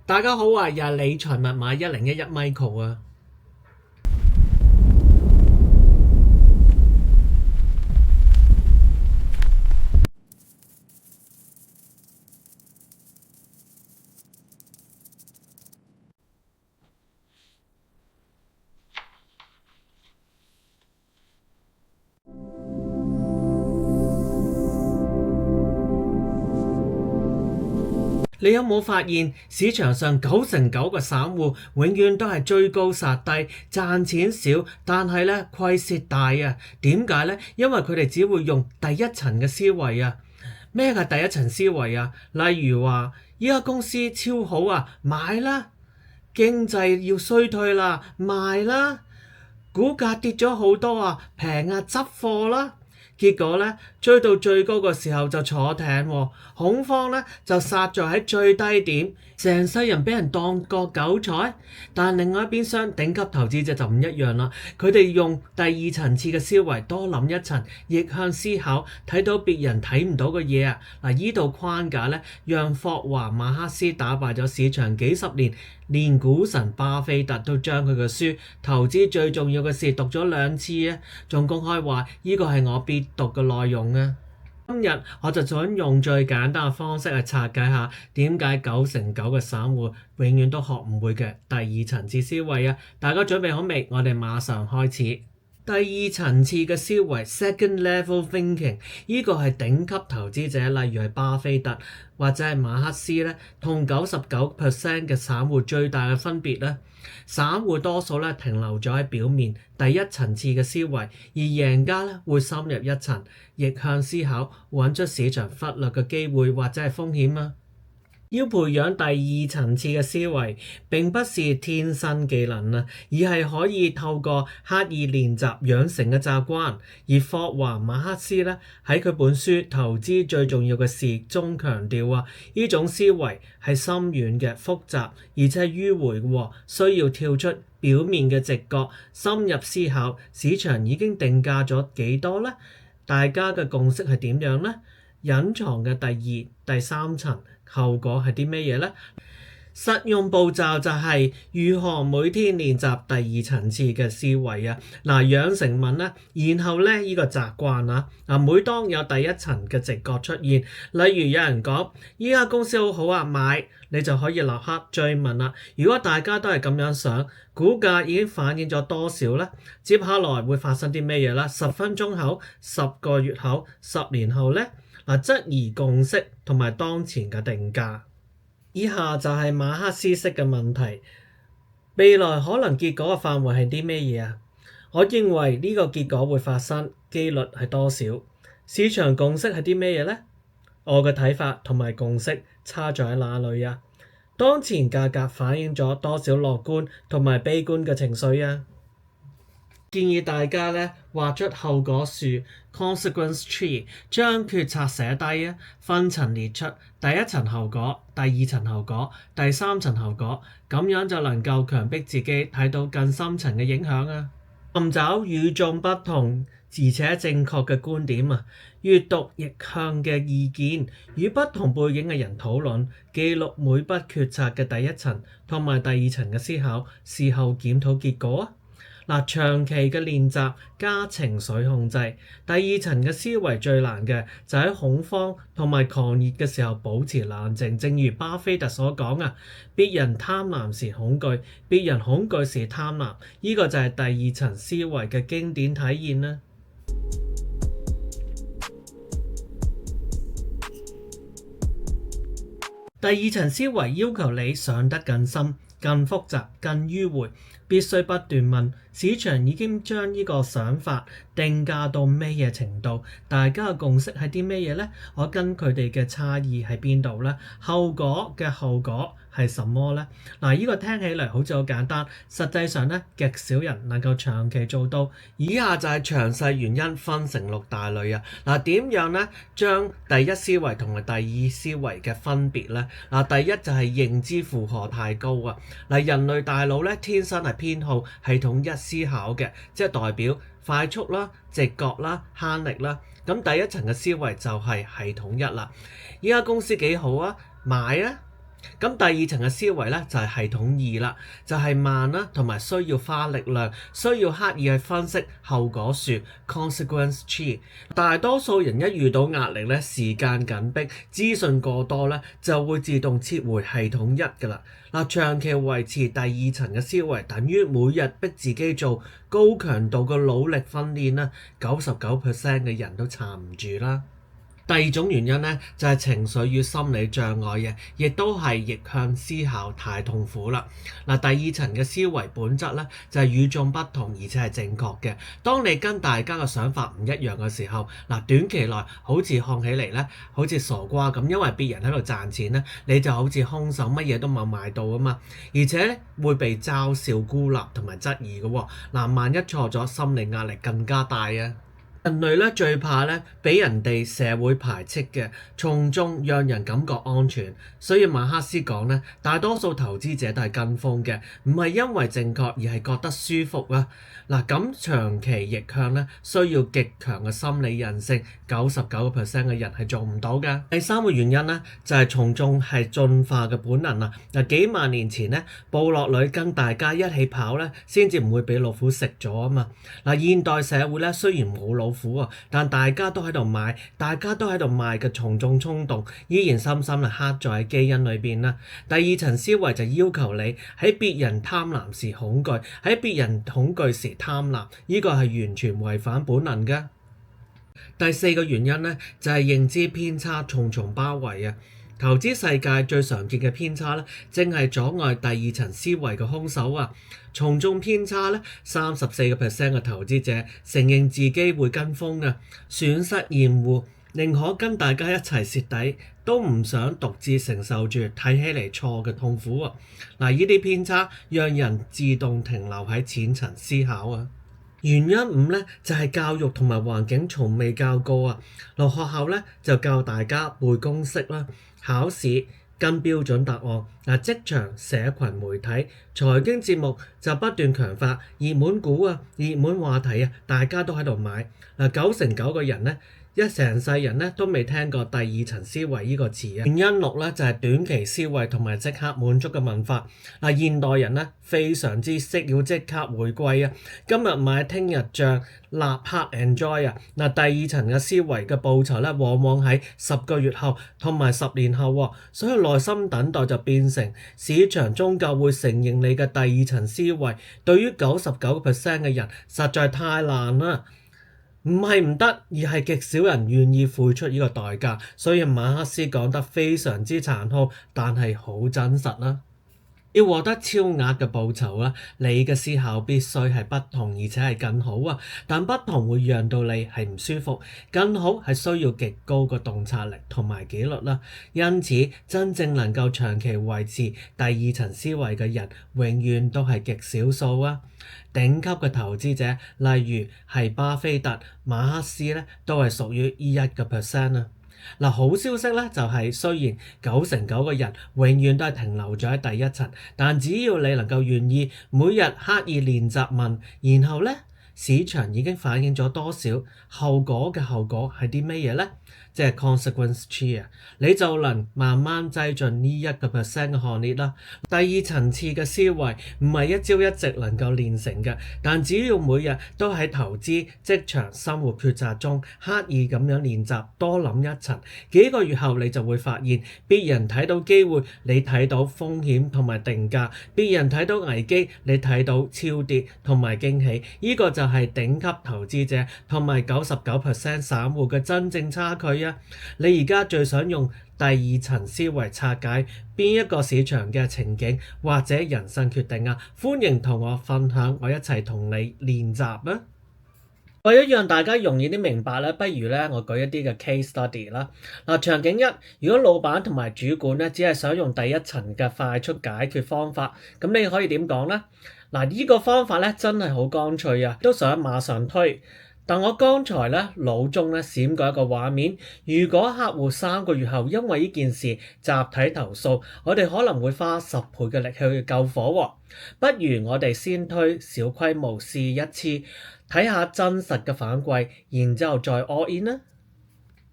大家好啊，又係理財密碼1011 Michael 啊。你有冇發現市場上9成9嘅散戶永遠都係追高殺低，賺錢少，但係咧虧蝕大啊？點解呢？因為佢哋只會用第一層嘅思維啊。咩係第一層思維啊？例如話依家公司超好啊，買啦；經濟要衰退啦，賣啦；股價跌咗好多啊，平啊，執貨啦。結果咧，追到最高嘅時候就坐艇喎，恐慌咧就殺在喺最低點，成世人俾人當個韭菜。但另外一邊廂，頂級投資者就唔一樣啦，佢哋用第二層次嘅思維，多諗一層，逆向思考，睇到別人睇唔到嘅嘢啊！嗱，依度框架咧，讓霍華馬克斯打敗咗市場幾十年，連股神巴菲特都將佢嘅書《投資最重要嘅事》讀咗2次啊，仲公開話呢個係我必讀嘅內容啊！今日我就想用最簡單嘅方式去拆解下點解9成9嘅散戶永遠都學唔會嘅第二層次思維啊！大家準備好未？我哋馬上開始。第二層次嘅思維 （second level thinking） 呢個係頂級投資者，例如係巴菲特或者係馬克思咧，同99% 嘅散戶最大嘅分別咧，散戶多數咧停留咗喺表面第一層次嘅思維，而贏家咧會深入一層，逆向思考，揾出市場忽略嘅機會或者係風險啊！要培養第二層次嘅思維，並不是天生技能啊，而係可以透過刻意練習養成嘅習慣。而霍華馬克斯咧喺佢本書《投資最重要嘅事》中強調啊，呢種思維係深遠嘅、複雜而且係迂迴嘅，需要跳出表面嘅直覺，深入思考市場已經定價咗幾多呢？大家嘅共識係點樣呢？隱藏嘅第二、第三層後果係啲咩嘢呢？實用步驟就係如何每天練習第二層次嘅思維啊！嗱，養成文咧，然後咧呢個習慣啊，每當有第一層嘅直覺出現，例如有人講依家公司好好啊，買，你就可以立刻追問啦。如果大家都係咁樣想，股價已經反映咗多少呢？接下來會發生啲咩嘢啦？10分鐘後、10個月後、10年後呢？質疑共識同埋當前嘅定價。以下就係馬克思式嘅問題，未來可能結果嘅範圍係啲咩嘢啊？我認為呢個結果會發生，機率係多少？市場共識係啲咩嘢呢？我嘅睇法同埋共識差在喺哪裏啊？當前價格反映咗多少樂觀同埋悲觀嘅情緒啊？建議大家咧畫出後果樹 （consequence tree），將決策寫低啊，分層列出第一層後果、第二層後果、第三層後果，咁樣就能夠強迫自己睇到更深層嘅影響啊！尋找與眾不同而且正確嘅觀點啊，閱讀逆向嘅意見，與不同背景嘅人討論，記錄每筆決策嘅第一層同埋第二層嘅思考，事後檢討結果啊！長期嘅練習加情緒控制，第二層嘅思維最難嘅就喺恐慌同埋狂熱嘅時候保持冷靜。正如巴菲特所講啊，別人貪婪時恐懼，別人恐懼時貪婪，呢個就係第二層思維嘅經典體現啦。第二層思維要求你想得更深、更複雜、更迂迴，必須不斷問市場已經將呢個想法定價到咩嘢程度？大家嘅共識係啲咩嘢呢？我跟佢哋嘅差異喺邊度呢？後果嘅後果係什麼呢？呢個聽起嚟好似好簡單，實際上咧極少人能夠長期做到。以下就係詳細原因分成6大類啊。點樣咧將第一思維同埋第二思維嘅分別咧？第一就係認知負荷太高啊。人類大腦咧天生係偏好系統一思考嘅，即係代表快速啦、直覺啦、慳力啦。咁第一層嘅思維就係系統一啦。依家公司幾好啊，買啊！咁第二層嘅思維咧就係系統二啦，就係慢啦，同埋需要花力量，需要刻意去分析後果樹 consequence tree。大多數人一遇到壓力咧，時間緊迫，資訊過多咧，就會自動撤回系統一㗎啦。嗱，長期維持第二層嘅思維，等於每日逼自己做高強度嘅努力訓練啦，99% 嘅人都撐唔住啦。第二種原因咧，就係情緒與心理障礙嘅，亦都係逆向思考太痛苦啦。嗱，第二層嘅思維本質咧，就係與眾不同，而且係正確嘅。當你跟大家嘅想法唔一樣嘅時候，短期內好似看起嚟咧，好似傻瓜咁，因為別人喺度賺錢咧，你就好似兇手，乜嘢都冇買到啊嘛。而且咧會被嘲笑、孤立同埋質疑嘅喎。萬一錯咗，心理壓力更加大啊！人類咧最怕咧俾人哋社會排斥嘅，從眾讓人感覺安全。所以馬克思講咧，大多數投資者都係跟風嘅，唔係因為正確，而係覺得舒服啊。咁長期逆向咧，需要極強嘅心理韌性，99% 嘅人係做唔到㗎。第三個原因咧，就係從眾係進化嘅本能啊。幾萬年前咧，部落裏跟大家一起跑咧，先至唔會俾老虎食咗啊嘛。現代社會咧，雖然冇老虎啊，但大家都喺度買，大家都喺度賣嘅從眾衝動，依然深深刻在喺基因裏邊啦。第二層思維就要求你喺別人貪婪時恐懼，喺別人恐懼時貪婪，呢個係完全違反本能嘅。第四個原因咧，就係認知偏差重重包圍啊。投資世界最常見嘅偏差咧，正係阻礙第二層思維嘅兇手啊！從眾偏差咧，34% 嘅投資者承認自己會跟風嘅，損失厭惡，寧可跟大家一齊蝕底，都唔想獨自承受住睇起嚟錯嘅痛苦啊！呢啲偏差讓人自動停留喺淺層思考啊！原因五咧就係教育同埋環境從未教過啊！落學校咧就教大家背公式啦。考試跟標準答案，職場、社群媒體、財經節目就不斷強化熱門股啊、熱門話題啊，大家都喺度買。9成9嘅人咧，一成世人咧都未聽過第二層思維呢個詞啊。原因六咧就係短期思維同埋即刻滿足嘅文化。現代人咧非常之識要即刻回歸啊，今日買聽日漲，立刻 enjoy 啊。第二層嘅思維嘅報酬咧，往往喺10個月後同埋10年後喎，所以耐心等待就變成市場終究會承認你嘅第二層思維。對於99% 嘅人，實在太難啦。唔係唔得，而係極少人願意付出呢個代價，所以馬克思講得非常之殘酷，但係好真實啦。要獲得超額嘅報酬啦，你嘅思考必須係不同，而且係更好啊！但不同會讓到你係唔舒服，更好係需要極高嘅洞察力同埋紀律啦。因此，真正能夠長期維持第二層思維嘅人，永遠都係極少數啊！頂級嘅投資者，例如係巴菲特、馬克思咧，都係屬於呢1%啊！好消息咧就係雖然9成9嘅人永遠都係停留咗喺第一層，但只要你能夠願意每日刻意練習問，然後咧市場已經反映咗多少，後果嘅後果係啲咩嘢咧？即係 consequence tree 啊，你就能慢慢擠進呢1%嘅行列啦。第二層次嘅思維唔係一朝一夕能夠練成嘅，但只要每日都喺投資、職場、生活抉擇中刻意咁樣練習，多諗一層，幾個月後你就會發現，別人睇到機會，你睇到風險同埋定價；別人睇到危機，你睇到超跌同埋驚喜。呢個就係頂級投資者同埋99% 散戶嘅真正差距啊！你而家最想用第二層思維拆解邊一個市場嘅情景或者人生決定啊？歡迎同我分享，我一齊同你練習啊！為咗讓大家容易啲明白咧，不如咧我舉一啲嘅 case study 啦。場景一，如果老闆同埋主管咧只係想用第一層嘅快速解決方法，咁你可以點講咧？呢個方法咧真係好乾脆啊，都想馬上推。但我剛才咧腦中咧閃過一個畫面，如果客戶3個月後因為呢件事集體投訴，我哋可能會花10倍嘅力去救火喎。不如我哋先推小規模試一次，睇下真實嘅反饋，然之後再 all in 啦。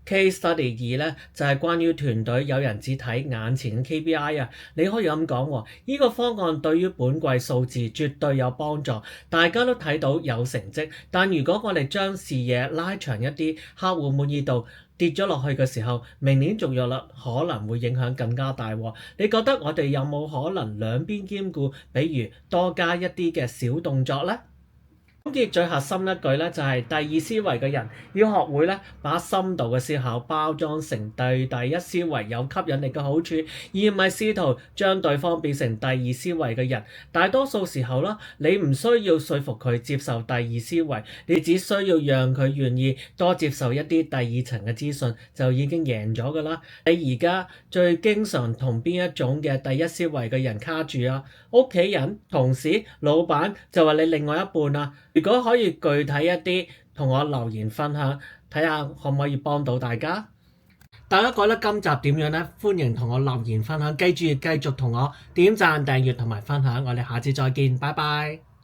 Case study 2咧就係關於團隊有人只睇眼前嘅 KPI 啊，你可以咁講喎，呢個方案對於本季數字絕對有幫助，大家都睇到有成績。但如果我哋將視野拉長一啲，客戶滿意度跌咗落去嘅時候，明年續約率可能會影響更加大喎。你覺得我哋有冇可能兩邊兼顧，比如多加一啲嘅小動作呢？總結最核心一句咧，就係第二思維嘅人要學會咧，把深度嘅思考包裝成對第一思維有吸引力嘅好處，而唔係試圖將對方變成第二思維嘅人。大多數時候啦，你唔需要說服佢接受第二思維，你只需要讓佢願意多接受一啲第二層嘅資訊，就已經贏咗㗎啦。你而家最經常同邊一種嘅第一思維嘅人卡住啊？屋企人、同事、老闆，就係你另外一半啊？如果可以具體一啲，同我留言分享，睇下可唔可以幫到大家。大家覺得今集點樣呢？歡迎同我留言分享，記住繼續同我點讚、訂閱同埋分享。我哋下次再見，拜拜。